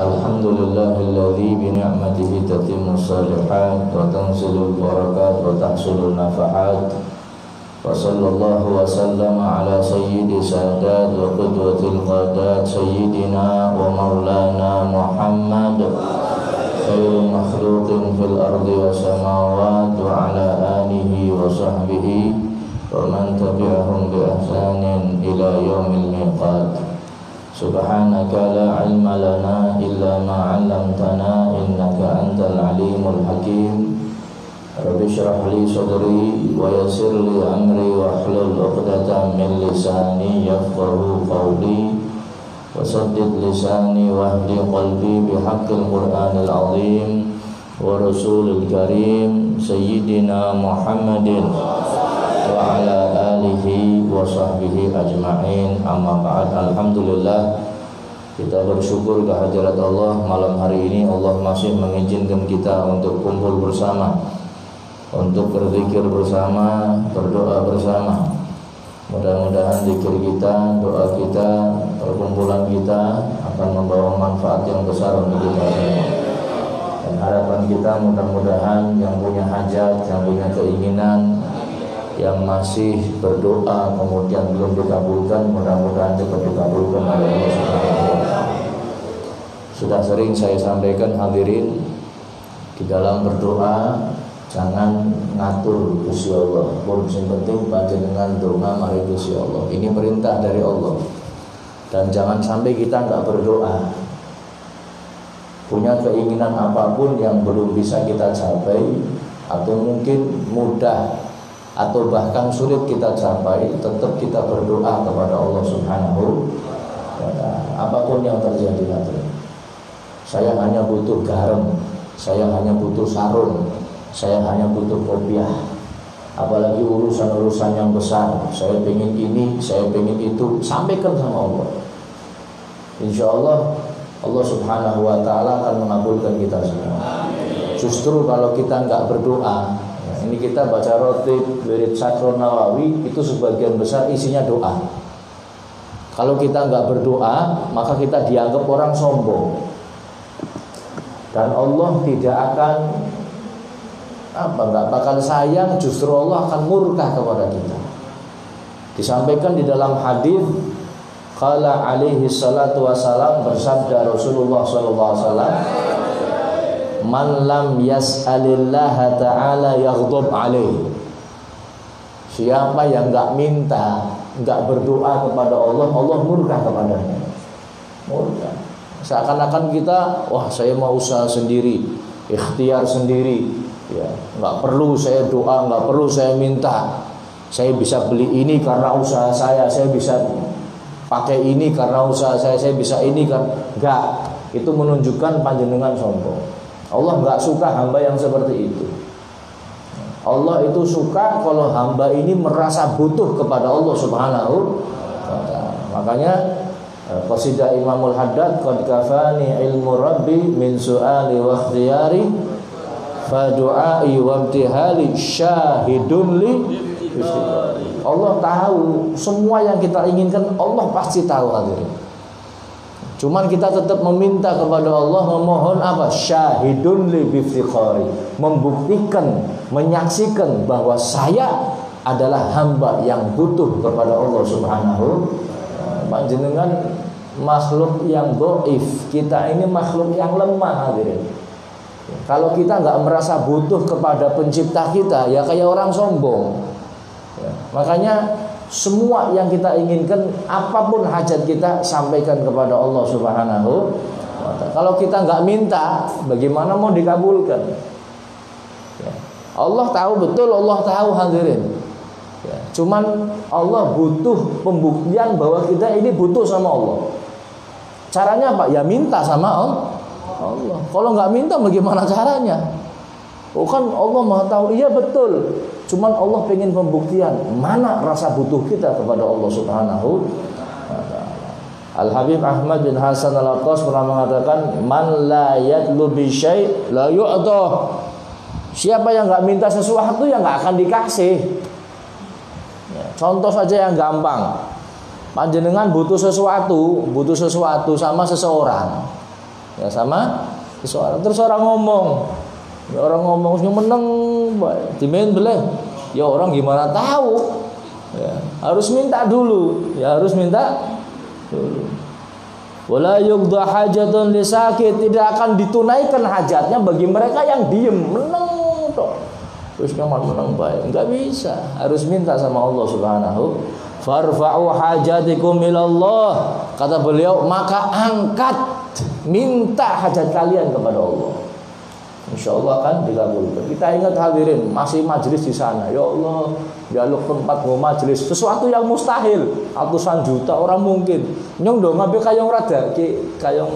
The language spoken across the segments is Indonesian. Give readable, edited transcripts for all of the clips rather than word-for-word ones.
Alhamdulillahilladzi bi ni'matihi tatimmu shalihat wa tanzilul barakat wa tahsulun nafahat. Wa sallallahu wa sallama ala sayyidi sadat wa qudwatil qadat sayyidina wa maulana Muhammad khairul makhluqin fil ardi wa samawat wa ala alihi wa sahbihi wa man tabi'ahum bi ihsanin ila yaumil miqat. Subhanaka la ilma lana illa ma 'allamtana innaka antal alimul hakim. Rabbi shrah li sadri wa yassir li amri wa hlul 'uqdatam min lisani yafqahu qawli wa saddid lisani wahdi qalbi bihaqqil qur'anil azim wa rasulil karim sayyidina Muhammadin wa ala alihi wa sahbihi ajma'in, amma ba'd. Alhamdulillah, kita bersyukur kehadirat Allah malam hari ini. Allah masih mengizinkan kita untuk kumpul bersama, untuk berzikir bersama, berdoa bersama. Mudah-mudahan zikir kita, doa kita, perkumpulan kita akan membawa manfaat yang besar untuk kita semua. Dan harapan kita mudah-mudahan yang punya hajat, yang punya keinginan, yang masih berdoa kemudian belum dikabulkan, mudah-mudahan cepat dikabulkan oleh Allah Subhanahu wa taala. Sudah sering saya sampaikan hadirin, di dalam berdoa jangan ngatur Gusti Allah. Pun sing penting panjenengan donga mari Gusti Allah. Ini perintah dari Allah. Dan jangan sampai kita enggak berdoa. Punya keinginan apapun yang belum bisa kita capai atau mungkin mudah atau bahkan sulit kita capai, tetap kita berdoa kepada Allah Subhanahu wa ta'ala. Apapun yang terjadi nanti. Saya hanya butuh garam, saya hanya butuh sarung, saya hanya butuh kopiah. Apalagi urusan-urusan yang besar, saya pengen ini, saya pengen itu, sampaikan sama Allah. Insya Allah, Allah Subhanahu wa ta'ala akan mengabulkan kita semua. Justru kalau kita enggak berdoa, ini kita baca rotib, wirid Sakrul Nawawi, itu sebagian besar isinya doa. Kalau kita enggak berdoa, maka kita dianggap orang sombong. Dan Allah tidak akan enggak bakal sayang, justru Allah akan murka kepada kita. Disampaikan di dalam hadis, qala alaihi salatu wasalam, bersabda Rasulullah sallallahu alaihi wasallam, man lam yas'alillaha ta'ala yaghdab alaih. Siapa yang enggak minta, enggak berdoa kepada Allah, Allah murka kepadanya. Murka. Seakan-akan kita, wah saya mau usaha sendiri, ikhtiar sendiri, ya, enggak perlu saya doa, enggak perlu saya minta. Saya bisa beli ini karena usaha saya bisa pakai ini karena usaha saya bisa ini kan. Enggak. Itu menunjukkan panjenengan sombong. Allah enggak suka hamba yang seperti itu. Allah itu suka kalau hamba ini merasa butuh kepada Allah Subhanahu wa ta'ala. Makanya qasidah Imamul Haddad, qad kafani ilmu rabbi min su'ali wa ikhtiyari fa du'ai wa imtihali syahidun li. Allah tahu semua yang kita inginkan, Allah pasti tahu hadirin. Cuman kita tetap meminta kepada Allah, memohon apa? Syahidun li biftiqari, membuktikan, menyaksikan bahwa saya adalah hamba yang butuh kepada Allah Subhanahu. Panjenengan makhluk yang dhaif, kita ini makhluk yang lemah hadirin. Kalau kita enggak merasa butuh kepada pencipta kita, ya kayak orang sombong. Ya, makanya semua yang kita inginkan, apapun hajat kita, sampaikan kepada Allah Subhanahu wa ta'ala. Kalau kita enggak minta, bagaimana mau dikabulkan? Ya. Allah tahu betul, Allah tahu hadirin. Ya. Cuman Allah butuh pembuktian bahwa kita ini butuh sama Allah. Caranya apa? Ya minta sama Allah. Kalau enggak minta, bagaimana caranya? Oh kan Allah Maha tahu. Iya betul. Cuman Allah pengen pembuktian mana rasa butuh kita kepada Allah Subhanahu wa ta'ala. Al-Habib Ahmad bin Hasan Al-Attas pernah mengatakan, man la yatlu bi syai' la yu'ta. Siapa yang enggak minta sesuatu, yang enggak akan dikasih. Ya, contoh saja yang gampang. Panjenengan butuh sesuatu sama seseorang. Ya sama seseorang. Terus orang ngomong yang menang dimain boleh. Ya orang gimana tahu? Ya, harus minta dulu. Wala yuqda hajatun lisakit, tidak akan ditunaikan hajatnya bagi mereka yang diem. Menang toh. Terus menang baik. Enggak bisa. Harus minta sama Allah Subhanahu. Farfa'u hajatikum ilallah. Kata beliau, maka angkat, minta hajat kalian kepada Allah. Insyaallah akan dikabulkan. Kita ingat hadirin, masih majelis di sana. Ya Allah, jaluk tempat mau majelis, sesuatu yang mustahil. Ratusan juta orang mungkin. Nyong dong ngabe kayong rada kayong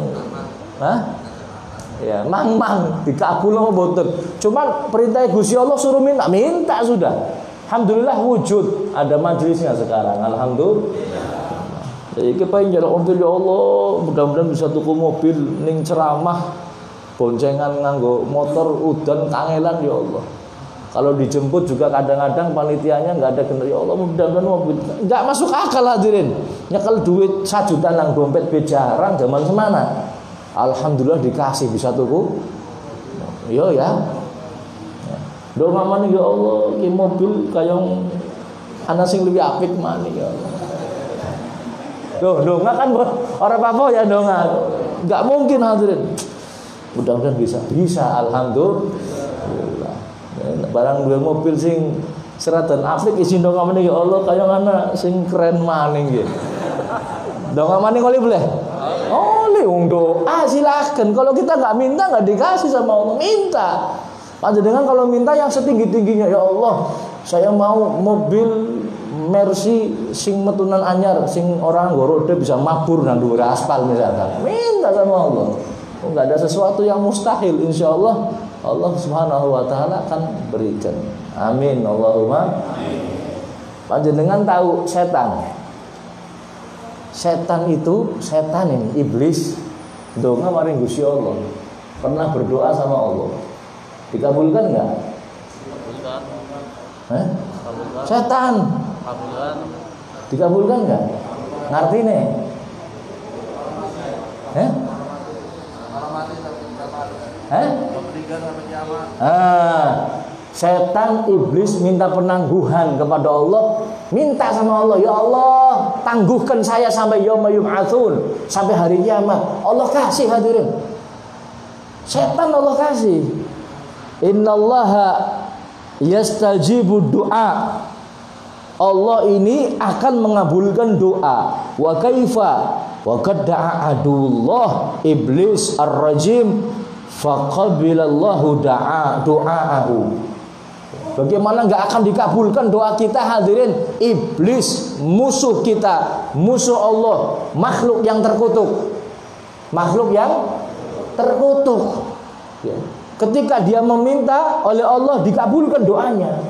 ya, mang dikabul apa mboten. Cuman perintah Gusti Allah suruh minta sudah. Alhamdulillah wujud ada majelisnya sekarang. Alhamdulillah. Jadi kepengen jaluk mobil ya Allah, mudah-mudahan bisa tuku mobil ning ceramah. Boncengan nganggo motor udan kangelan ya Allah. Kalau dijemput juga kadang-kadang panitianya nggak ada kendaraan. Ya Allah, mudah-mudahan mobil nggak masuk akal hadirin. Nyekel duit 1 juta nang dompet jarang zaman semana. Alhamdulillah dikasih bisa tuku. Yo ya. Doa mamane ya Allah, ki mobil kayong ana sing luwih apik mani ya Allah. Donga kan ora apa-apa ya donga. Enggak mungkin hadirin. Mudah-mudahan bisa alhamdulillah. Barang duwe mobil sing seratan apik isi donga meneh ya Allah kaya ana sing keren maning nggih. Donga maning oleh boleh? Oleh wong doa silakan. Kalau kita enggak minta enggak dikasih sama Allah, minta. Panjenengan kalau minta yang setinggi-tingginya ya Allah, saya mau mobil Mercy sing metunan anyar sing orang gorode bisa mabur nang dhuwur aspal misalkan. Minta sama Allah. Enggak ada sesuatu yang mustahil, insyaallah Allah Subhanahu wa taala akan berikan. Amin Allahumma. Panjenengan tahu setan. Setan ini iblis donga maring Gusti Allah. Pernah berdoa sama Allah. Dikabulkan enggak? Kabulkan. Setan. Kabulkan. Dikabulkan enggak? Ngartine? Setan iblis minta penangguhan kepada Allah, minta sama Allah, ya Allah tangguhkan saya sampai yauma yub'atsun, sampai hari kiamat. Allah kasih hadirin. Setan Allah kasih. Innallaha yastajibu du'a. Allah ini akan mengabulkan doa. Wa kaifa wa qad da'a adullah iblis ar-rajim faqabilallahu du'aahu. Bagaimana enggak akan dikabulkan doa kita hadirin? Iblis musuh kita, musuh Allah, makhluk yang terkutuk. Makhluk yang terkutuk. Ya. Ketika dia meminta oleh Allah dikabulkan doanya.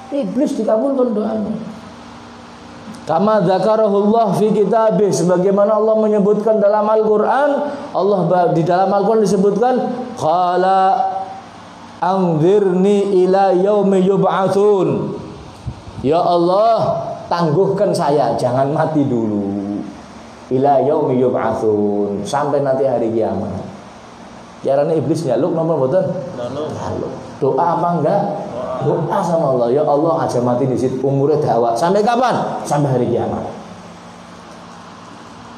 Iblis dikabulkan doanya. Kama dzakarahullah fi kitabih, sebagaimana Allah menyebutkan dalam Al-Qur'an, di dalam Al-Qur'an disebutkan qala anzirni ila yaumi yub'atsun. Ya Allah, tangguhkan saya, jangan mati dulu. Ila yaumi yub'atsun, sampai nanti hari kiamat. Jarane iblis nyaluk napa mboten? Nyaluk. Doa apa enggak? Doa sama Allah. Ya Allah, aja mati di situ, umure dakwah. Sampai kapan? Sampai hari kiamat.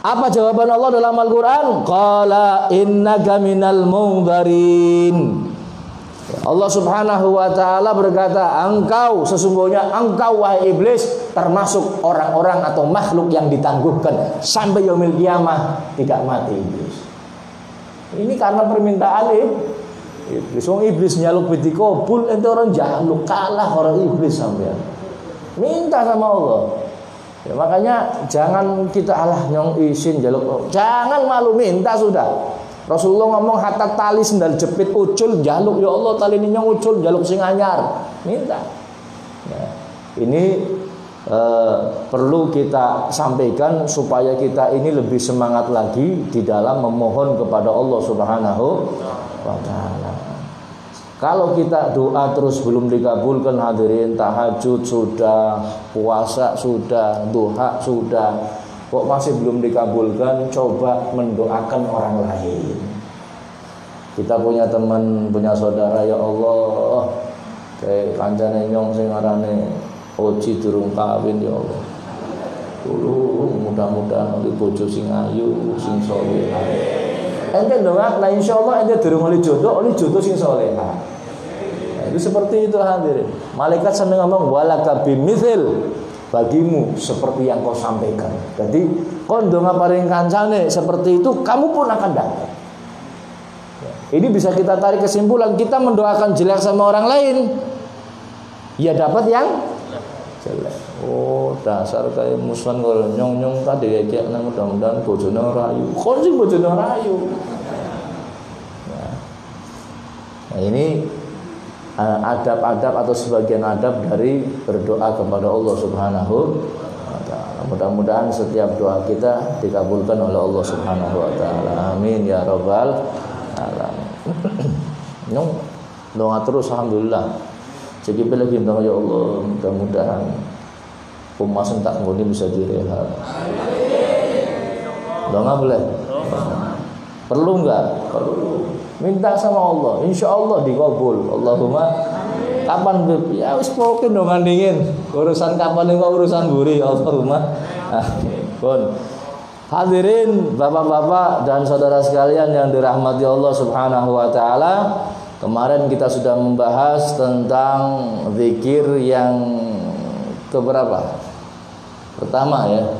Apa jawaban Allah dalam Al-Qur'an? Qala innaka minal munzarin. Allah Subhanahu wa taala berkata, sesungguhnya engkau wahai iblis termasuk orang-orang atau makhluk yang ditangguhkan sampai yaumil kiamah, tidak mati iblis. Ini karena permintaan iblis. Wong iblis nyaluk dikabul, ente orang jaluk kalah orang iblis sampean. Minta sama Allah. Ya, makanya jangan kita nyong isin jaluk. Jangan malu, minta sudah. Rasulullah ngomong hatta tali sendal jepit ucul jaluk, ya Allah tali ini nyong ucul jaluk sing anyar. Minta. Ya, ini perlu kita sampaikan supaya kita ini lebih semangat lagi di dalam memohon kepada Allah Subhanahu wa taala. Kalau kita doa terus belum dikabulkan hadirin, tahajud sudah, puasa sudah, duha sudah, kok masih belum dikabulkan, coba mendoakan orang lain. Kita punya teman, punya saudara, ya Allah, kayak kancane nyong sing arane Oji durung kawin, ya Allah. Mudah-mudahan oleh bojo sing ayu, sing saleh. Ente ndongak, nah insyaallah ente durung oleh jodoh sing salehah. Itu seperti itu hadirin. Malaikat seneng ngomong walaka bimithil, bagimu seperti yang kau sampaikan. Jadi kon ndonga paring kancane seperti itu, kamu pun akan dapat. Ini bisa kita tarik kesimpulan, kita mendoakan jelek sama orang lain, ya dapat yang jelek. Oh, dasar kayak musuhan kalau nyong tadi kayak nang mudah-mudahan bojone rayu. Kon sing bojone rayu. Nah, ini adab-adab atau sebagian adab dari berdoa kepada Allah Subhanahu wa taala. Mudah-mudahan setiap doa kita dikabulkan oleh Allah Subhanahu wa taala. Amin ya rabbal alamin. Nyong doa terus alhamdulillah. Jadi lagi minta ya Allah, mudah-mudahan pemasan tak ngoni bisa direhab. Doa boleh? Perlu enggak? Perlu. Minta sama Allah, insya Allah dikabul. Allahumma kapan ya wis pokoke ndonga dingin. Urusan kapan kok urusan buri. Allahumma. Pun. Hadirin bapak-bapak dan saudara sekalian yang dirahmati Allah Subhanahu wa taala, kemarin kita sudah membahas tentang zikir yang keberapa? Pertama ya.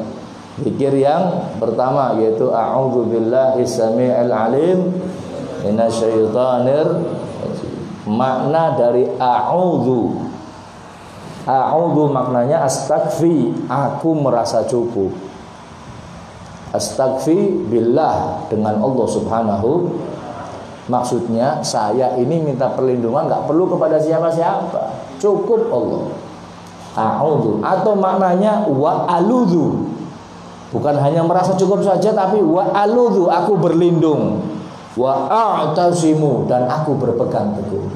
Zikir yang pertama yaitu a'udzubillahi samii'il alim minasyaitonir rajim. Makna dari a'udzu. A'udzu maknanya astagfi, aku merasa cukup. Astagfi billah, dengan Allah Subhanahu. Maksudnya saya ini minta perlindungan enggak perlu kepada siapa-siapa, cukup Allah. A'udzu atau maknanya wa aludzu. Bukan hanya merasa cukup saja, tapi wa aludzu, aku berlindung. Wa a'tasimu, dan aku berpegang teguh.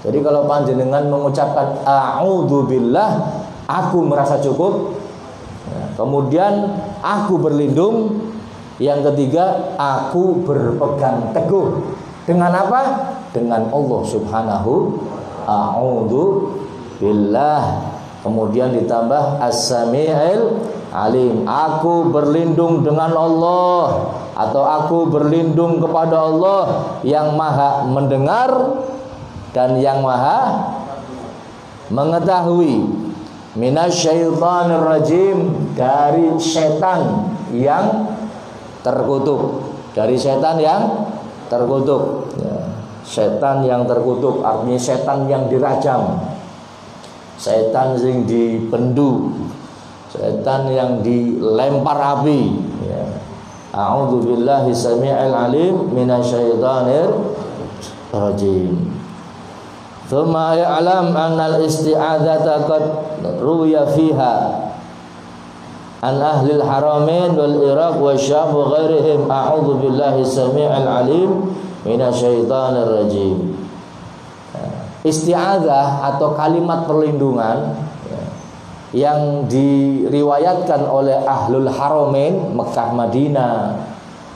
Jadi kalau panjenengan mengucapkan a'udzu billah, aku merasa cukup. Kemudian aku berlindung. Yang ketiga, aku berpegang teguh. Dengan apa? Dengan Allah Subhanahu. A'udzu billah. Kemudian ditambah as-sami'il alim. Aku berlindung dengan Allah, atau aku berlindung kepada Allah yang maha mendengar dan yang maha mengetahui. Minasyaitonir rajim, dari setan yang terkutuk. Dari setan yang terkutuk ya. Setan yang terkutuk artinya setan yang dirajam, setan yang dipendu, setan yang dilempar api ya. A'udzubillahi samii'il alim minasyaitonir rajim. Thumma ya'lam anna al-isti'adzata qad ruwiya fiha an ahli al-haramain wal Iraq wa Syam wa ghairihim. A'udzubillahi samii'il alim minasyaitonir rajim. Isti'adzah atau kalimat perlindungan yang diriwayatkan oleh ahlul haramain, Mekah Madinah,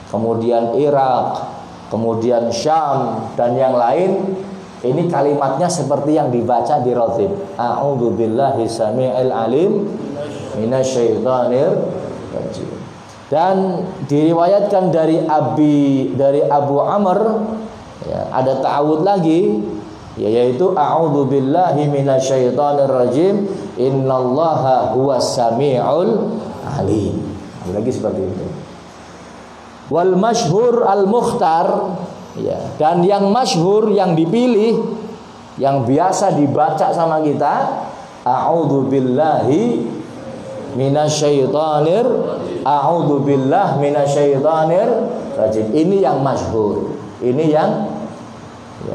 kemudian Irak, kemudian Syam dan yang lain, ini kalimatnya seperti yang dibaca di ratib. A'udzubillahi samii'il alim minasyaitonir rajim. Dan diriwayatkan dari Abu Amr ya, ada ta'awud lagi, yaitu a'udzubillahi minasyaitonir rajim innallaha huwas samiul alim. Ada lagi seperti itu. Wal masyhur al mukhtar ya, dan yang masyhur, yang dipilih, yang biasa dibaca sama kita, a'udzubillahi minasyaitonir rajim. Ini yang masyhur. Ini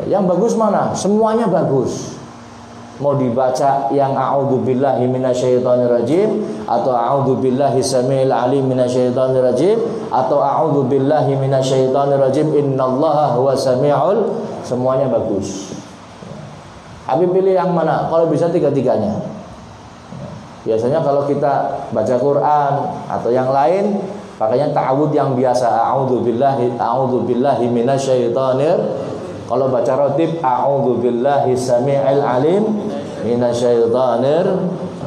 yang bagus mana? Semuanya bagus. Mau dibaca yang a'udzubillahi minasyaitonir rajim, atau a'udzubillahi samiil alim minasyaitonir rajim, atau a'udzubillahi minasyaitonir rajim innallaha huwas samiul, semuanya bagus. Habib pilih yang mana? Kalau bisa tiga-tiganya. Biasanya kalau kita baca Quran atau yang lain, pakainya ta'awud yang biasa, a'udzubillahi minasyaitonir Kalau baca ratib, a'udzubillahi samii'il alim minasyaitonir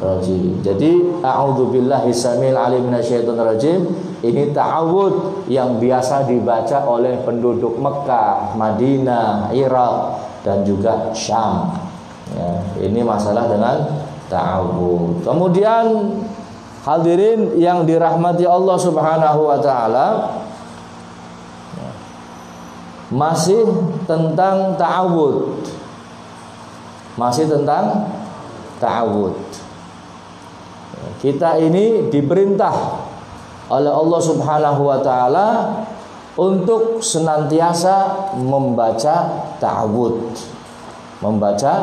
rajim. Jadi a'udzubillahi samii'il alim minasyaitonir rajim ini ta'awudz yang biasa dibaca oleh penduduk Mekah, Madinah, Irak dan juga Syam. Ya, ini masalah dengan ta'awudz. Kemudian hadirin yang dirahmati Allah Subhanahu wa taala, masih tentang ta'awudz. Masih tentang ta'awudz. Kita ini diperintah oleh Allah Subhanahu wa taala untuk senantiasa membaca ta'awudz. Membaca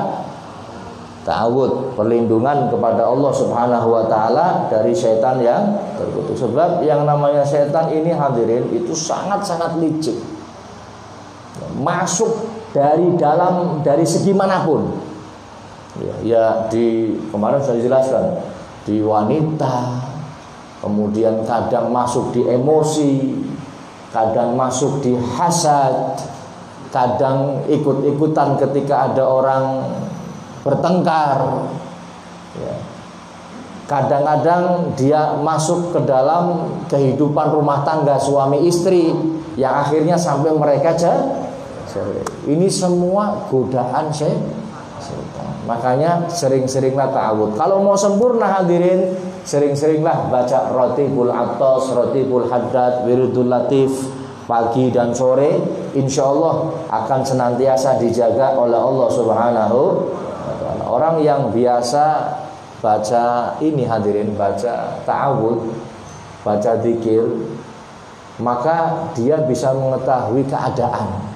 ta'awudz, perlindungan kepada Allah Subhanahu wa taala dari setan yang terkutuk. Sebab yang namanya setan ini hadirin itu sangat-sangat licik. Masuk dari dalam, dari segi manapun. Ya di kemarin saya jelaskan, di wanita, kemudian kadang masuk di emosi, kadang masuk di hasad, kadang ikut-ikutan ketika ada orang bertengkar. Ya. Kadang-kadang dia masuk ke dalam kehidupan rumah tangga suami istri yang akhirnya sampai mereka ini semua godaan setan. Makanya sering-seringlah ta'awudz. Kalau mau sempurna hadirin, sering-seringlah baca Ratibul Attas, Ratibul Haddad, Wiridul Latif pagi dan sore. Insya Allah akan senantiasa dijaga oleh Allah Subhanahu wa ta'ala. Orang yang biasa baca ini hadirin, baca ta'awudz, baca zikir, maka dia bisa mengetahui keadaan,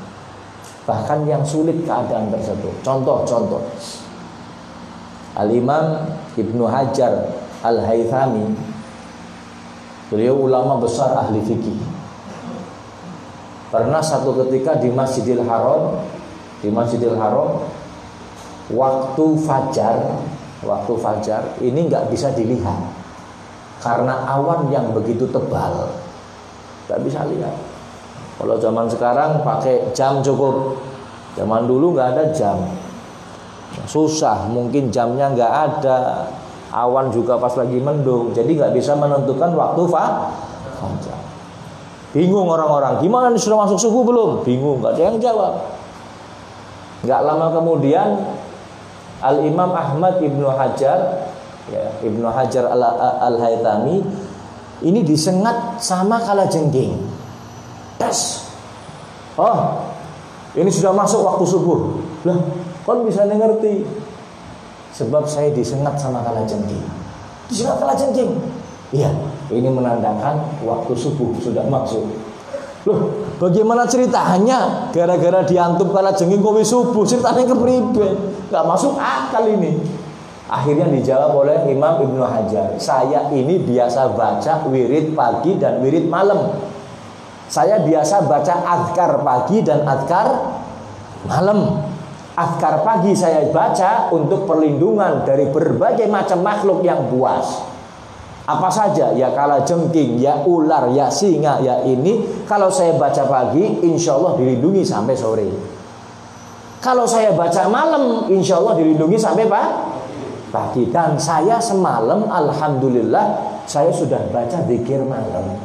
bahkan yang sulit keadaan tersebut. Contoh-contoh, Al-Imam Ibnu Hajar Al-Haythami, beliau ulama besar ahli fikih. Pernah satu ketika di Masjidil Haram, waktu fajar ini nggak bisa dilihat karena awan yang begitu tebal, nggak bisa lihat. Kalau zaman sekarang pakai jam cukup, zaman dulu nggak ada jam, susah, mungkin jamnya nggak ada, awan juga pas lagi mendung, jadi nggak bisa menentukan waktu fajar. Bingung orang-orang, gimana nih, sudah masuk subuh belum? Bingung, nggak ada yang jawab. Nggak lama kemudian Al-Imam Ahmad Ibnu Hajar, ya, Ibnu Hajar Al-Haythami ini disengat sama kalajengking. Tes, oh ini sudah masuk waktu subuh. Lah, kon bisa ngerti? Sebab saya disengat sama kalajengking. Disengat kalajengking? Iya, ini menandakan waktu subuh sudah masuk. Loh, bagaimana ceritanya? Gara-gara diantum kalajengking kowe subuh, ceritanya kepribe? Gak masuk akal ini. Akhirnya dijawab oleh Imam Ibnu Hajar, saya ini biasa baca wirid pagi dan wirid malam. Saya biasa baca azkar pagi dan azkar malam. Azkar pagi saya baca untuk perlindungan dari berbagai macam makhluk yang buas. Apa saja, ya kalajengking, ya ular, ya singa, ya ini. Kalau saya baca pagi, insya Allah dilindungi sampai sore. Kalau saya baca malam, insya Allah dilindungi sampai pagi. Dan saya semalam, alhamdulillah, saya sudah baca zikir malam.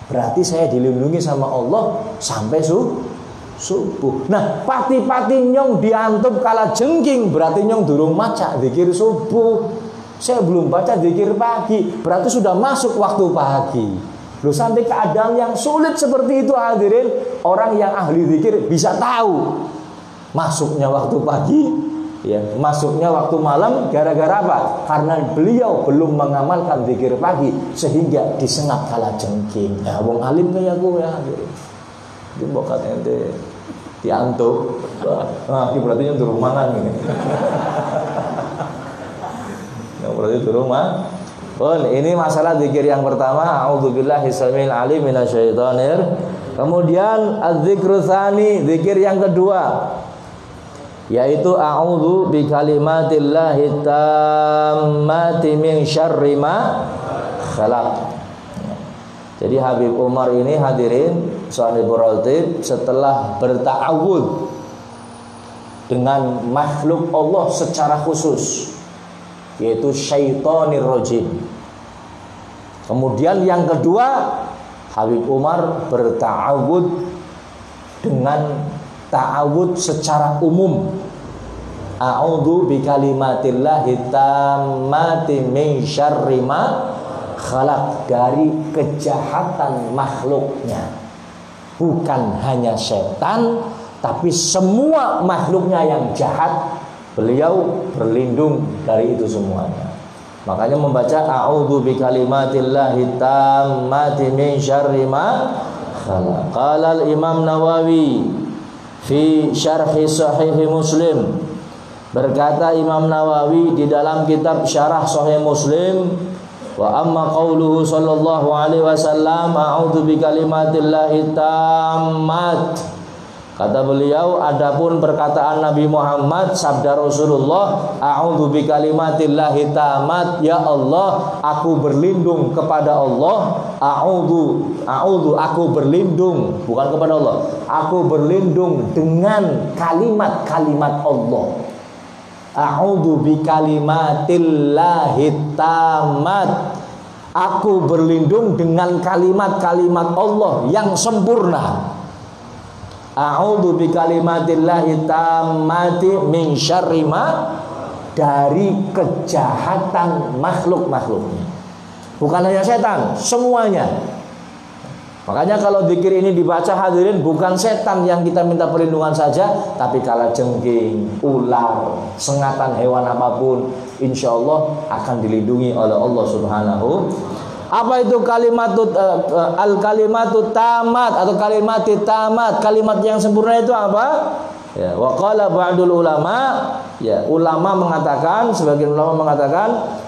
Berarti saya dilindungi sama Allah sampai subuh. Nah, pati-pati nyong diantup kalajengking, berarti nyong durung maca zikir subuh. Saya belum baca zikir pagi, berarti sudah masuk waktu pagi. Loh, sampai keadaan yang sulit seperti itu hadirin, orang yang ahli zikir bisa tahu masuknya waktu pagi, ya, masuknya waktu malam gara-gara apa? Karena beliau belum mengamalkan zikir pagi sehingga disengat kalajengking. Ya, wong alim kayak gue ya hadirin. Di bokat ente diantuk. Nah, berarti yang durung mangan ini. Yang berarti turun mah. Ini masalah zikir yang pertama, a'udzubillahi samiil alim minasyaitonir. Kemudian az-zikru tsani, zikir yang kedua, yaitu a'udzu bi kalimatillahi tammati min syarri ma khalaq. Jadi Habib Umar ini hadirin, Sahibul Ratib, setelah berta'awudz dengan makhluk Allah secara khusus, yaitu syaitonir rajim. Kemudian yang kedua, Habib Umar berta'awud dengan ta'awud secara umum. A'udzu bikalimatillahi tammati min syarri ma khalaq, dari kejahatan makhluknya. Bukan hanya setan, tapi semua makhluknya yang jahat, beliau berlindung dari itu semuanya. Makanya membaca a'udzu bikalimatillahi tammati min syarri ma khalaq. Qala al-Imam Nawawi fi syarhi sahih Muslim, berkata Imam Nawawi di dalam kitab Syarah Sahih Muslim, wa amma qauluhu sallallahu alaihi wasallam a'udzu bikalimatillahi tammat, kata beliau, adapun perkataan Nabi Muhammad, sabda Rasulullah, a'udzu bikalimatillahi tammat, ya Allah, aku berlindung kepada Allah. A'udzu aku berlindung, bukan kepada Allah, aku berlindung dengan kalimat-kalimat Allah. A'udzu bikalimatillahi tammat, aku berlindung dengan kalimat-kalimat Allah yang sempurna. A'udzu bikalimatillahi tammati min syarri ma, dari kejahatan makhluk-makhluknya. Bukan hanya setan, semuanya. Makanya kalau zikir ini dibaca hadirin, bukan setan yang kita minta perlindungan saja, tapi kalajengking, ular, sengatan hewan apapun, insya Allah akan dilindungi oleh Allah Subhanahu. Apa itu al-kalimatut tamat atau kalimatit tamat? Kalimat yang sempurna itu apa? Ya, wa qala ba'dul ulama, ya, ulama mengatakan, sebagian ulama mengatakan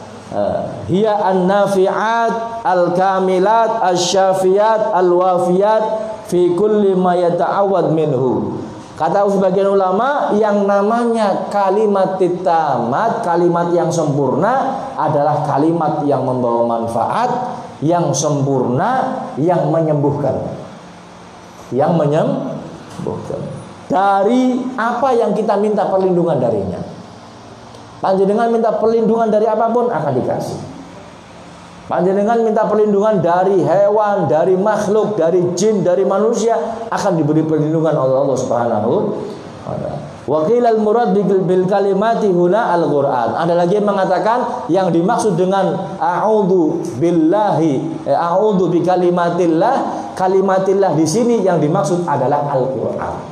hiya an-nafi'at al-kamilat asy-syafiyat al-wafiyat fi kulli ma yata'awwad minhu. Kata sebagian ulama, yang namanya kalimat tamat, kalimat yang sempurna, adalah kalimat yang membawa manfaat, yang sempurna, yang menyembuhkan. Yang menyembuhkan dari apa yang kita minta perlindungan darinya. Panjenengan minta perlindungan dari apapun akan dikasih. Panjenengan minta perlindungan dari hewan, dari makhluk, dari jin, dari manusia, akan diberi perlindungan oleh Allah Subhanahu wa ta'ala. Wa qila al-murad bil kalimati huna al-Qur'an. Ada lagi yang mengatakan yang dimaksud dengan a'udzu billahi, a'udzu bi kalimatillah, kalimatillah di sini yang dimaksud adalah Al-Qur'an.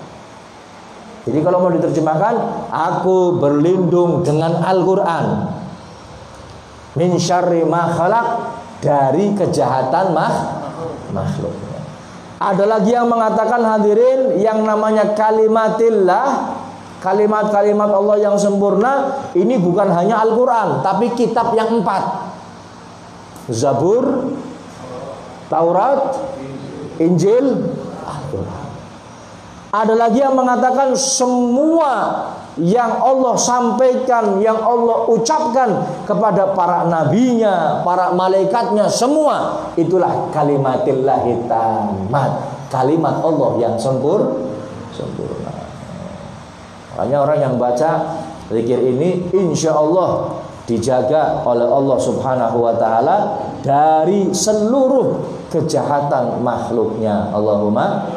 Jadi kalau mau diterjemahkan, aku berlindung dengan Al-Quran, min syarri ma khalaq, dari kejahatan makhluk. Ada lagi yang mengatakan hadirin, yang namanya kalimatillah, kalimat-kalimat Allah yang sempurna, ini bukan hanya Al-Quran, tapi kitab yang 4: Zabur, Taurat, Injil, Al-Quran. Ada lagi yang mengatakan semua yang Allah sampaikan, yang Allah ucapkan kepada para nabinya, para malaikatnya, semua itulah kalimatillahi tamat, kalimat Allah yang sempurna. Makanya orang yang baca zikir ini insya Allah dijaga oleh Allah Subhanahu wa ta'ala dari seluruh kejahatan makhluknya. Allahumma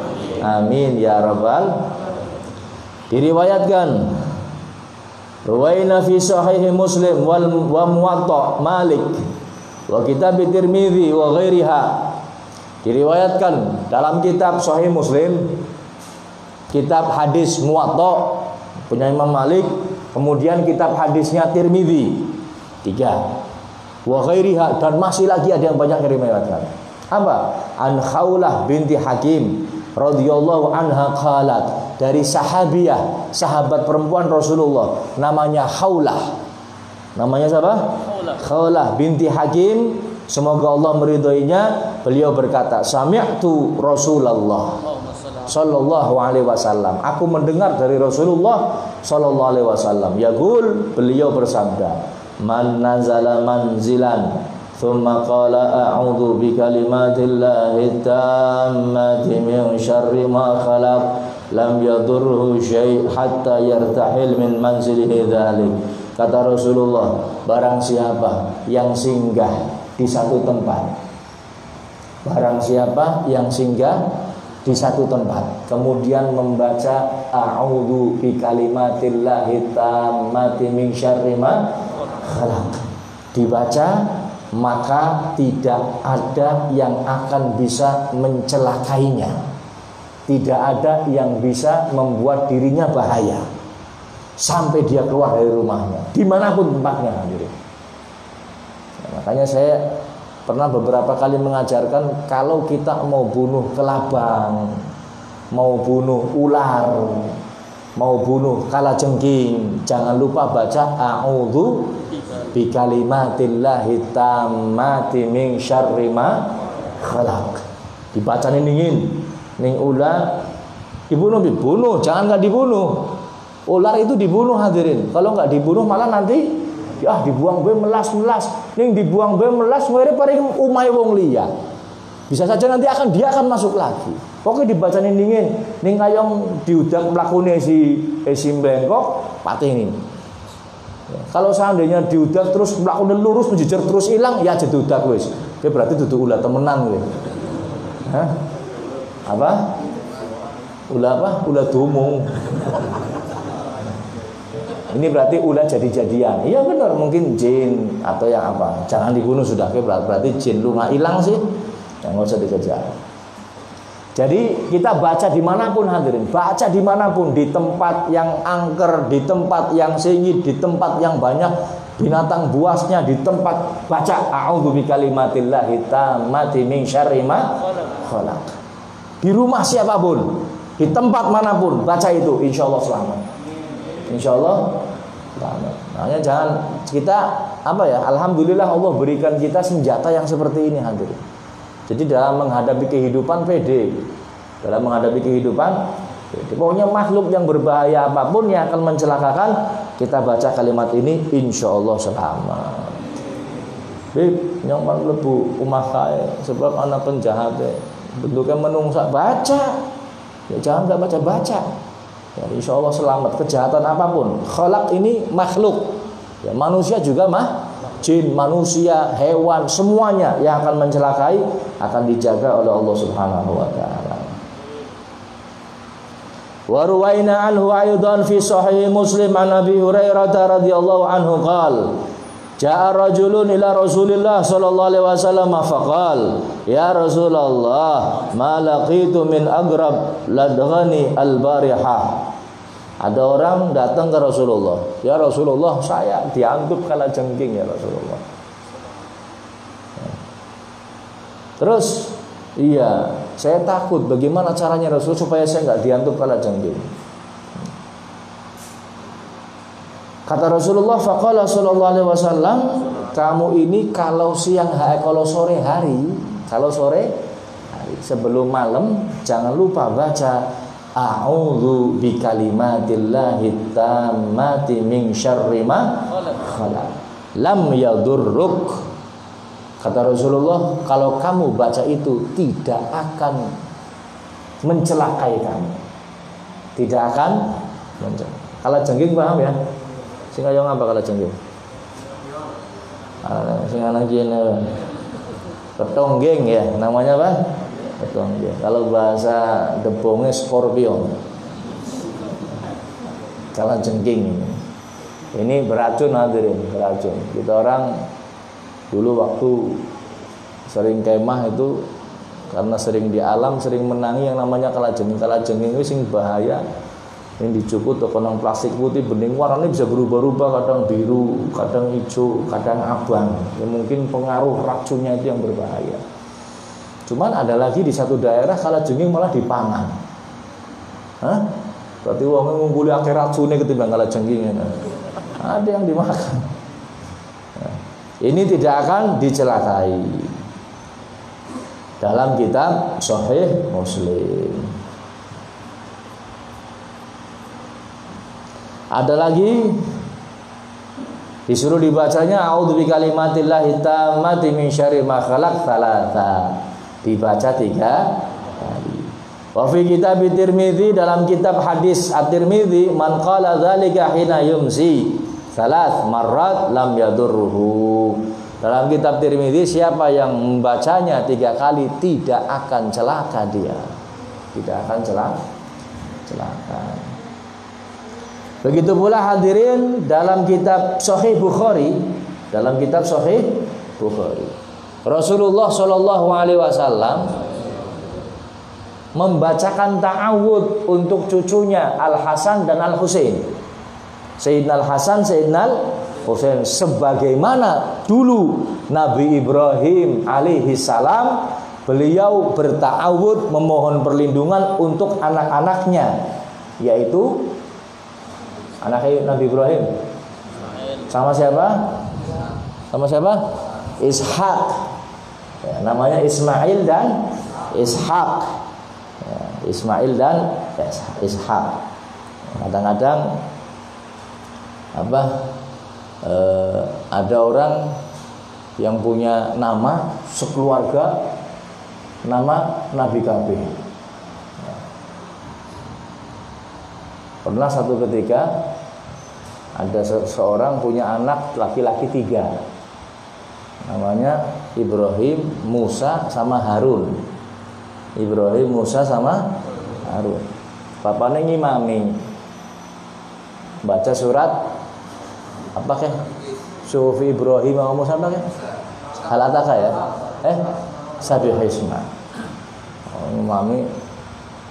amin ya rabbal. Diriwayatkan, ruwaina fi sahih Muslim wa muwatta Malik wa kitab Tirmidzi wa ghairiha. Diriwayatkan dalam kitab Sahih Muslim, kitab hadis Muwatta punya Imam Malik, kemudian kitab hadisnya Tirmidzi, 3, wa ghairiha, dan masih lagi ada yang banyak yang diriwayatkan. Apa? An Khawlah binti Hakim radhiyallahu anha qalat, dari sahabiah, sahabat perempuan Rasulullah, namanya Khawlah. Namanya siapa? Khawlah binti Hakim, semoga Allah meridhoinya. Beliau berkata, sami'tu Rasulullah sallallahu alaihi wasallam, aku mendengar dari Rasulullah sallallahu alaihi wasallam, yaqul, beliau bersabda, man nazala manzilan thumma qala a'udzu bikalimatillahi tammati min syarri ma khalaq lam yadurruhu syai' hatta yartahil min manzilihi dzalik. Kata Rasulullah, barang siapa yang singgah di satu tempat, barang siapa yang singgah di satu tempat, kemudian membaca a'udzu bi kalimatillahi tammati min syarri ma khalaq, dibaca, maka tidak ada yang akan bisa mencelakainya, tidak ada yang bisa membuat dirinya bahaya sampai dia keluar dari rumahnya, dimanapun tempatnya. Makanya saya pernah beberapa kali mengajarkan, kalau kita mau bunuh kelabang, mau bunuh ular, mau bunuh kalajengking, jangan lupa baca a'udzu bi kalimatillahi tammati min syarri ma khalaq. Dibaca ning ular dibunuh, jangan enggak dibunuh. Ular itu dibunuh hadirin. Kalau enggak dibunuh malah nanti dibuang bae melas ning dibuang bae melas ngere paring umahe wong liya, bisa saja nanti dia akan masuk lagi. Pokoknya dibaca ning kayong diudak mlakune si bengkok pati ini. Kalau seandainya diudak terus mlakune lurus menjejer terus hilang, ya jedudak wis. Oke, berarti dudu ulah temenan kowe. Hah? Apa? Ulah dumung. Ini berarti ulah jadi-jadian. Iya benar, mungkin jin atau yang apa. Jangan dibunuh sudah. Berarti jin lu nggak hilang sih. Yang nggak usah dikejar. Jadi kita baca dimanapun hadirin, baca dimanapun, di tempat yang angker, di tempat yang sengit, di tempat yang banyak binatang buasnya, di tempat baca a'udzu bikalimatillahi tammati min syarri ma khalaq. Di rumah siapapun, di tempat manapun, baca itu, insya Allah selamat. Insya Allah selamat. Makanya jangan kita alhamdulillah Allah berikan kita senjata yang seperti ini hadirin. Jadi dalam menghadapi kehidupan pede, pokoknya makhluk yang berbahaya apapun yang akan mencelakakan, kita baca kalimat ini, insya Allah selamat. Bib, yang lebu umah kae sebab anak penjahat bentuknya menungsak, baca. Ya jangan nggak baca. Ya, insya Allah selamat kejahatan apapun. Khalaq ini makhluk, ya, manusia juga jin, manusia, hewan, semuanya yang akan mencelakai akan dijaga oleh Allah Subhanahu wa taala. Wa ruwaina anhu aidan fi sahih Muslim an Abi Hurairah radhiyallahu anhu qala ja'a rajulun ila Rasulillah sallallahu alaihi wasallam faqal ya Rasulullah ma laqitu min agrab ladghani al-barihah. Ada orang datang ke Rasulullah, ya Rasulullah, saya diantup kalajengking ya Rasulullah. Terus iya, saya takut, bagaimana caranya Rasul supaya saya enggak diantup kalajengking. Kata Rasulullah, faqala sallallahu alaihi wasallam, kamu ini kalau sore hari sebelum malam jangan lupa baca a'udzu bi kalimatillahi tammati min syarri ma khalaq lam yadurruk. Kata Rasulullah, kalau kamu baca itu tidak akan mencelakai kamu, tidak akan mencelakai. Kalajengking paham ya? Sing ayo ngapa kalajengking? Sing ana jene ketonggeng ya namanya apa? Ketonggeng. Kalau bahasa debongnya scorpion. Kalajengking ini beracun hadirin, beracun. Kita orang dulu waktu sering kemah itu karena sering di alam, sering menangi yang namanya kalajengking. Kalajengking itu sing bahaya. Ini dicukut atau konong plastik putih bening, warnanya bisa berubah-ubah, kadang biru, kadang hijau, kadang abang. Ya mungkin pengaruh racunnya itu yang berbahaya. Cuman ada lagi di satu daerah kalajengking malah dipangan. Hah? Berarti wong ngumpuli akeh racune ketimbang kalajengking. Ada yang dimakan. Nah, ini tidak akan dicelakai. Dalam kitab Sahih Muslim. Ada lagi disuruh dibacanya a'udzu bikalimatillahi tammati min syarri ma khalaq thalatha. Dibaca 3 kali. Wa fi kitab Tirmidzi, dalam kitab hadis At-Tirmidzi, man qala dzalika hina yumsi salas marrat lam yadurruhu. Dalam kitab Tirmidzi, siapa yang membacanya 3 kali tidak akan celaka dia. Tidak akan celaka. Begitu pula hadirin dalam kitab Sahih Bukhari, Rasulullah Shallallahu alaihi wasallam membacakan ta'awud untuk cucunya Al-Hasan dan Al-Husain. Sayyidina Al-Hasan, Sayyidina Al-Husain, sebagaimana dulu Nabi Ibrahim alaihi salam, beliau berta'awud memohon perlindungan untuk anak-anaknya, yaitu anaknya Nabi Ibrahim sama siapa? Ishak. Ya, namanya Ismail dan Ishak. Ya, Ismail dan Ishak. Kadang-kadang ada orang yang punya nama sekeluarga nama Nabi KB. Ya. Pernah satu ketika ada seseorang punya anak laki-laki 3, namanya Ibrahim, Musa, sama Harun. Ibrahim, Musa, sama Harun. Bapaknya ngimami, baca surat apa kan? Sufi Ibrahim sama Musa apa kan? Hal ataka ya? Sabihisma. Ngimami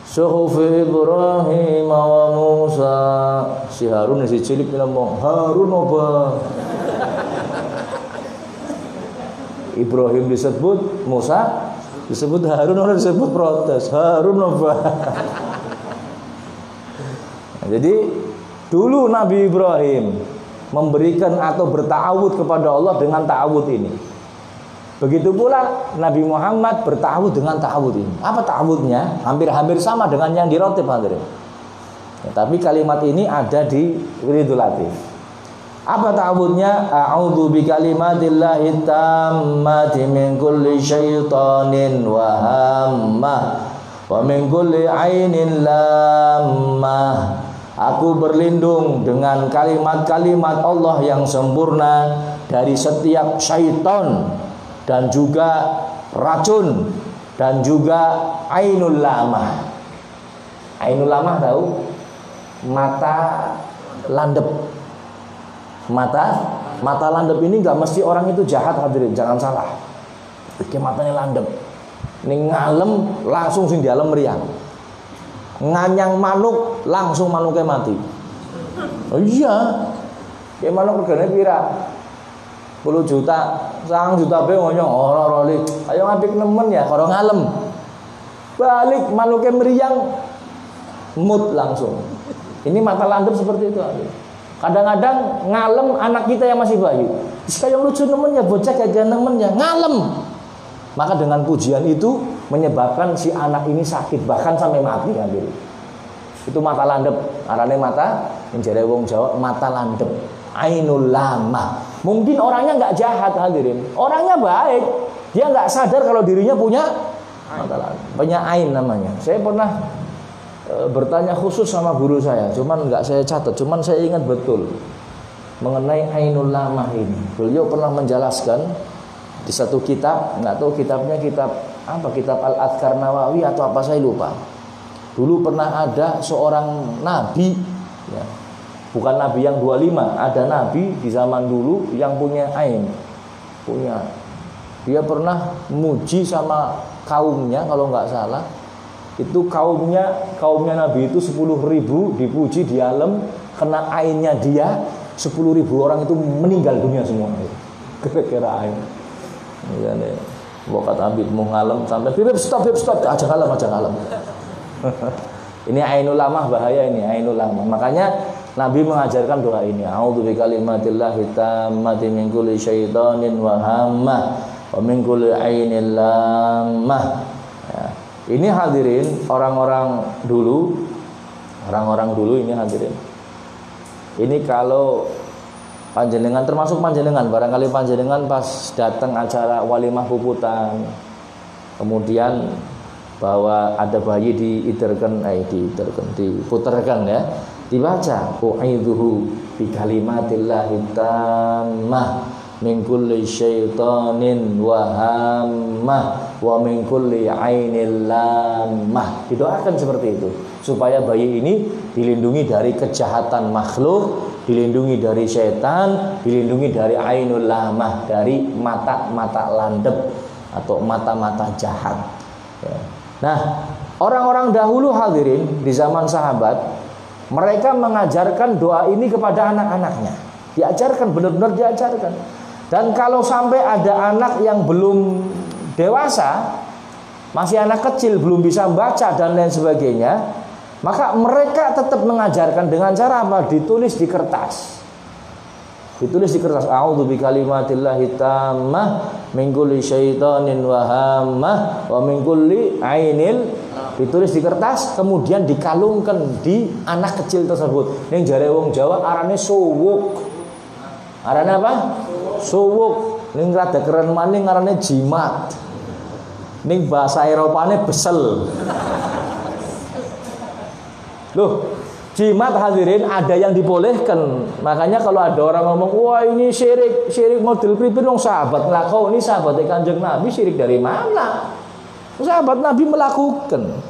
Suhufi Ibrahim wa Musa. Si Harun si cilik ngomong, Harun apa? Ibrahim disebut, Musa disebut, Harun orang disebut, protes. Harun apa? Nah, jadi dulu Nabi Ibrahim memberikan atau berta'awud kepada Allah dengan ta'awud ini. Begitu pula Nabi Muhammad berta'awud dengan ta'awud ini. Apa ta'awudnya? Hampir-hampir sama dengan yang di rotib hadirin. Ya, tapi kalimat ini ada di Wiridul Latif. Apa ta'awudnya? A'udzu bikalimatillahi tammati min kulli syaitanin wa hammah wa min kulli ainin lammah. Aku berlindung dengan kalimat-kalimat Allah yang sempurna dari setiap syaitan dan juga racun dan juga ainul lamah. Ainul lamah tahu? Mata landep. Mata landep ini nggak mesti orang itu jahat hadirin, jangan salah. Kayak matanya landep. Ini ngalem langsung sing dialem meriang. Nganyang manuk langsung manuknya mati. Oh iya. Kayak manuk regane pira? 10 juta, 1 juta be ngonyong ora roli. Ayo ngapik nemen ya, karo ngalem. Balik manuknya meriang mut langsung. Ini mata landep seperti itu. Kadang-kadang ngalem anak kita yang masih bayi. Kayak lucu nemen ya, bocah kayak nemen ya, ngalem. Maka dengan pujian itu menyebabkan si anak ini sakit bahkan sampai mati hadirin. Itu mata landep. Arane mata menjare wong Jawa mata landep. Ainul lamah. Mungkin orangnya nggak jahat hadirin. Orangnya baik. Dia nggak sadar kalau dirinya punya mata landep. Punya ain namanya. Saya pernah bertanya khusus sama guru saya, cuman nggak saya catat, cuman saya ingat betul mengenai ainul lamah ini. Beliau pernah menjelaskan di satu kitab, nggak tahu kitabnya kitab apa, kitab Al-Adhkar Nawawi atau apa saya lupa. Dulu pernah ada seorang nabi, ya, bukan nabi yang 25, ada nabi di zaman dulu yang punya ain, dia pernah muji sama kaumnya kalau nggak salah. Itu kaumnya Nabi itu 10.000 dipuji di alam, kena ainnya dia 10.000 orang itu meninggal dunia semua. Kira-kira ain. Ya nih, bokat abid mau ngalem sampai stop, aja ngalem. Ini ainul lamah, bahaya ini ainul lamah. Makanya Nabi mengajarkan doa ini. A'udzu bikalimatillahi tammati min kulli syaitanin wa hammah wa min kulli ainin lammah. Ya. Ini hadirin orang-orang dulu ini hadirin. Ini kalau panjenengan, termasuk panjenengan, barangkali panjenengan pas datang acara walimah puputan, kemudian bahwa ada bayi diputarkan ya, dibaca u'idzuhu bi kalimatillahi tammah min kulli syaitanin wa hammah wa min kulli ainil lammah. Didoakan seperti itu supaya bayi ini dilindungi dari kejahatan makhluk, dilindungi dari setan, dilindungi dari ainul lammah, dari mata-mata landep atau mata-mata jahat ya. Nah, orang-orang dahulu hadirin di zaman sahabat, mereka mengajarkan doa ini kepada anak-anaknya. Diajarkan, benar-benar diajarkan. Dan kalau sampai ada anak yang belum dewasa, masih anak kecil, belum bisa membaca dan lain sebagainya, maka mereka tetap mengajarkan dengan cara apa? Ditulis di kertas. Ditulis di kertas, a'udzu bikalimatillahi tammah min kulli syaitanin wa hammah wa min kulli ainil. Ditulis di kertas, kemudian dikalungkan di anak kecil tersebut. Ning jare wong Jawa arane suwuk. Arane apa? Suwuk. Ning rada keren maning arane jimat. Ning bahasa Eropane besel. Loh, jimat hadirin ada yang dibolehkan. Makanya kalau ada orang ngomong, wah ini syirik model pripun wong sahabat nglakoni, sahabat Kanjeng Nabi syirik dari mana? Sahabat Nabi melakukan.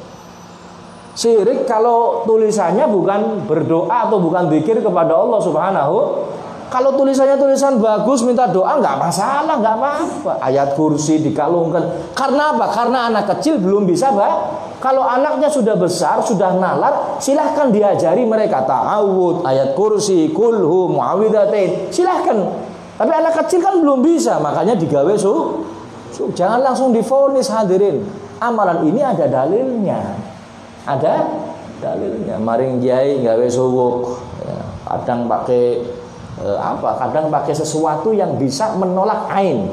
Syirik kalau tulisannya bukan berdoa atau bukan zikir kepada Allah Subhanahu. Kalau tulisannya tulisan bagus minta doa nggak masalah, nggak apa-apa. Ayat kursi dikalungkan. Karena apa? Karena anak kecil belum bisa, Pak. Kalau anaknya sudah besar, sudah nalar, silahkan diajari mereka ta'awud, ayat kursi, kulhu, muawwidzatain. Silahkan. Tapi anak kecil kan belum bisa, makanya digawe jangan langsung divonis hadirin. Amalan ini ada dalilnya. Ada dalilnya. Maring kiai gawe suwuk, ya, kadang pakai kadang pakai sesuatu yang bisa menolak ain.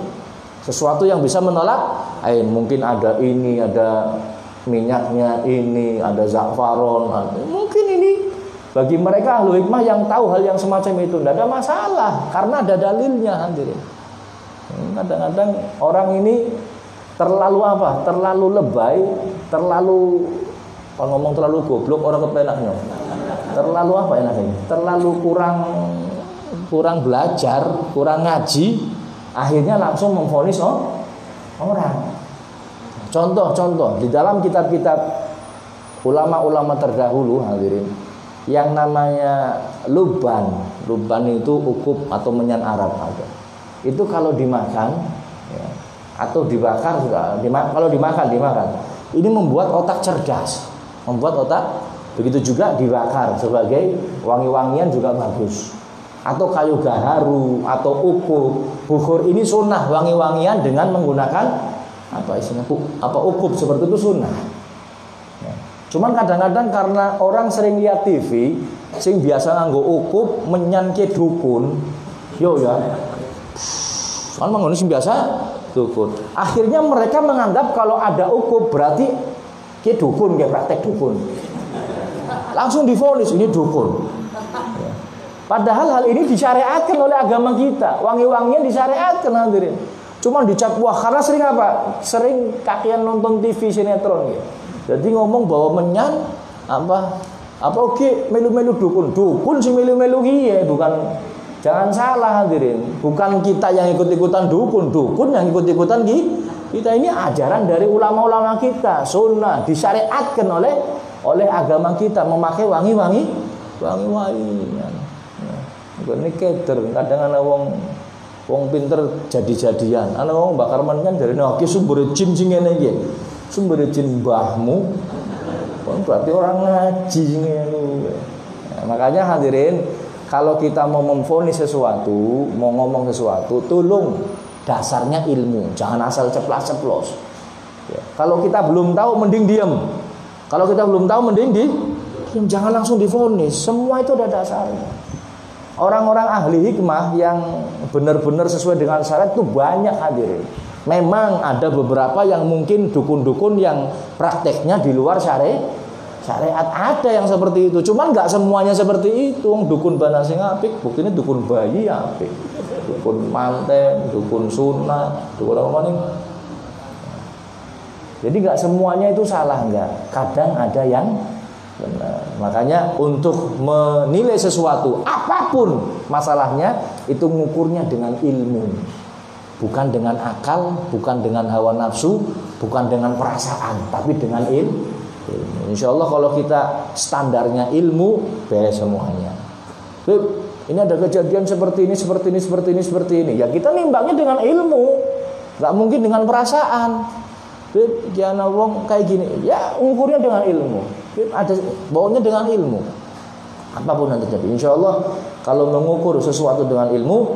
Sesuatu yang bisa menolak ain. Mungkin ada ini, ada minyaknya ini, ada za'faron, mungkin ini bagi mereka ahlu hikmah yang tahu hal yang semacam itu tidak ada masalah karena ada dalilnya hadirin. Kadang-kadang orang ini terlalu terlalu lebay, terlalu goblok orang kepenaknya, terlalu enaknya, terlalu kurang belajar, kurang ngaji, akhirnya langsung memvonis orang. Contoh di dalam kitab-kitab ulama-ulama terdahulu hadirin, yang namanya luban itu ukub atau menyan Arab ada. Itu kalau dimakan ya, atau dibakar kalau dimakan ini membuat otak cerdas, begitu juga dibakar sebagai wangi-wangian juga bagus. Atau kayu gaharu atau ukub, bukhur ini sunnah, wangi-wangian dengan menggunakan ukub seperti itu sunnah ya. Cuman kadang-kadang karena orang sering lihat TV sing biasa nganggo ukub menyanke dukun yo ya kan mangono sing biasa dukun, akhirnya mereka menganggap kalau ada ukub berarti ke dukun, ke praktek dukun, langsung divonis ini dukun ya. Padahal hal ini disyariatkan oleh agama kita, wangi-wangian disyariatkan hadirin. Cuma dicap wah karena sering apa? Sering kakian nonton TV sinetron gitu. Jadi ngomong bahwa menyan oke melu-melu dukun si melu-melu iya, bukan, jangan salah hadirin. Bukan kita yang ikut-ikutan dukun yang ikut-ikutan kita. Ini ajaran dari ulama-ulama kita, sunnah disyariatkan oleh agama kita memakai wangi-wangian. Ini keder, kadang-kadang wong pinter jadi-jadian. Ana wong bakar men kan dari iki sumber jin sing ngene iki. Sumber jin mbahmu. Berarti orang ngaji sing ngene. Nah, makanya hadirin, kalau kita mau memvonis sesuatu, mau ngomong sesuatu, tolong dasarnya ilmu, jangan asal ceplas-ceplos. Ya. Kalau kita belum tahu mending diam. Kalau kita belum tahu mending diam, jangan langsung divonis. Semua itu ada dasarnya. Orang-orang ahli hikmah yang benar-benar sesuai dengan syariat itu banyak hadirin. Memang ada beberapa yang mungkin dukun-dukun yang prakteknya di luar syariat. Ada yang seperti itu. Cuman nggak semuanya seperti itu. Dukun bana sing apik, buktinya dukun bayi apik. Dukun manten, dukun sunat, dukun apa nih? Jadi nggak semuanya itu salah, nggak. Kadang ada yang benar. Makanya untuk menilai sesuatu apapun masalahnya itu ngukurnya dengan ilmu, bukan dengan akal, bukan dengan hawa nafsu, bukan dengan perasaan, tapi dengan ilmu. Insya Allah kalau kita standarnya ilmu, beres semuanya. Ini ada kejadian seperti ini, seperti ini, seperti ini, seperti ini. Ya kita nimbangnya dengan ilmu, nggak mungkin dengan perasaan. Jangan wong kayak gini, ya ngukurnya dengan ilmu. Ada baunya dengan ilmu. Apapun yang terjadi, insya Allah kalau mengukur sesuatu dengan ilmu,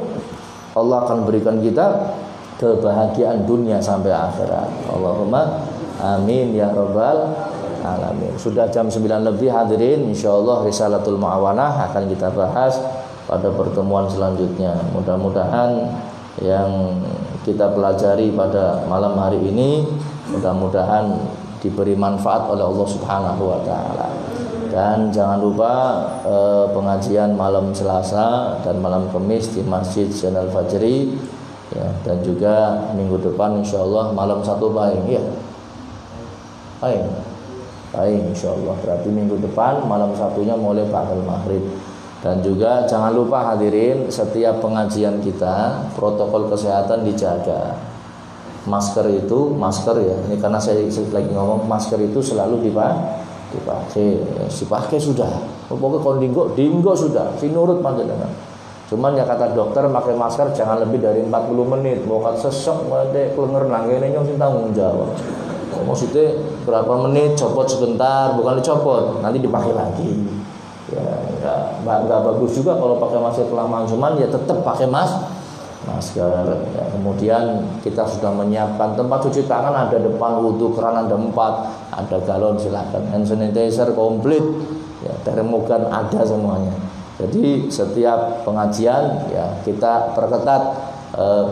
Allah akan berikan kita kebahagiaan dunia sampai akhirat. Allahumma amin ya rabbal alamin. Sudah jam 9 lebih hadirin, insya Allah Risalatul Mu'awanah akan kita bahas pada pertemuan selanjutnya. Mudah-mudahan yang kita pelajari pada malam hari ini mudah-mudahan diberi manfaat oleh Allah Subhanahu wa taala. Dan jangan lupa pengajian malam Selasa dan malam Kamis di Masjid Zainal Fajri ya, dan juga minggu depan insyaallah malam 1 Pahing ya. Pahing insyaallah. Berarti minggu depan malam satunya mulai ba'dal maghrib. Dan juga jangan lupa hadirin, setiap pengajian kita protokol kesehatan dijaga. Masker ya. Ini karena saya lagi ngomong, masker itu selalu dipakai sudah. Pokoknya kalau dinggo sudah, sinurut panjenengan. Cuman ya kata dokter pakai masker jangan lebih dari 40 menit. Mau kat sesek mate klenger nangene nyong sing tanggung jawab. Maksudnya berapa menit copot sebentar, bukan dicopot, nanti dipakai lagi. Ya enggak bagus juga kalau pakai masker kelamaan, cuman ya tetap pakai masker. Ya, kemudian kita sudah menyiapkan tempat cuci tangan, ada depan wudhu, keran ada 4, ada galon silakan, hand sanitizer komplit ya, termogan ada semuanya. Jadi setiap pengajian ya kita perketat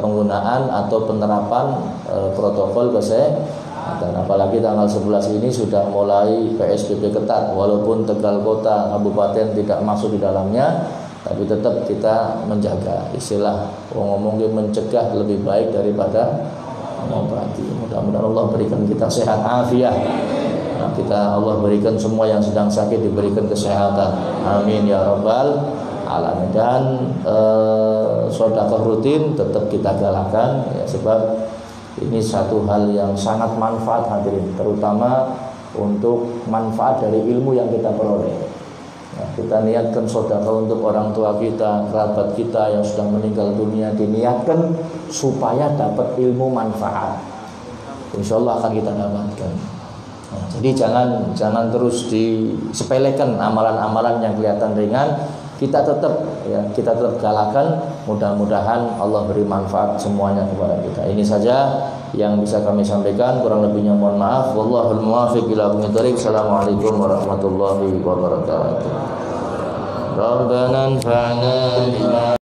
penggunaan atau penerapan protokol kesehatan. Apalagi tanggal 11 ini sudah mulai PSBB ketat, walaupun Tegal Kota Kabupaten tidak masuk di dalamnya, tapi tetap kita menjaga. Istilah ngomongnya mencegah lebih baik daripada mengobati. Mudah-mudahan Allah berikan kita sehat afiat. Nah, Allah berikan semua yang sedang sakit diberikan kesehatan. Amin ya rabbal alamin. Dan sedekah rutin tetap kita galakkan ya, sebab ini satu hal yang sangat manfaat hadirin, terutama untuk manfaat dari ilmu yang kita peroleh. Nah, kita niatkan sedekah untuk orang tua kita, kerabat kita yang sudah meninggal dunia, diniatkan supaya dapat ilmu manfaat. Insya Allah akan kita dapatkan. Nah, jadi jangan terus disepelekan amalan-amalan yang kelihatan ringan. Kita tetap galakan. Mudah-mudahan Allah beri manfaat semuanya kepada kita. Ini saja yang bisa kami sampaikan, kurang lebihnya mohon maaf. Wallahul muwaffiq ila aqwamit thoriq. Assalamualaikum warahmatullahi wabarakatuh. Rabbana anfa'na bima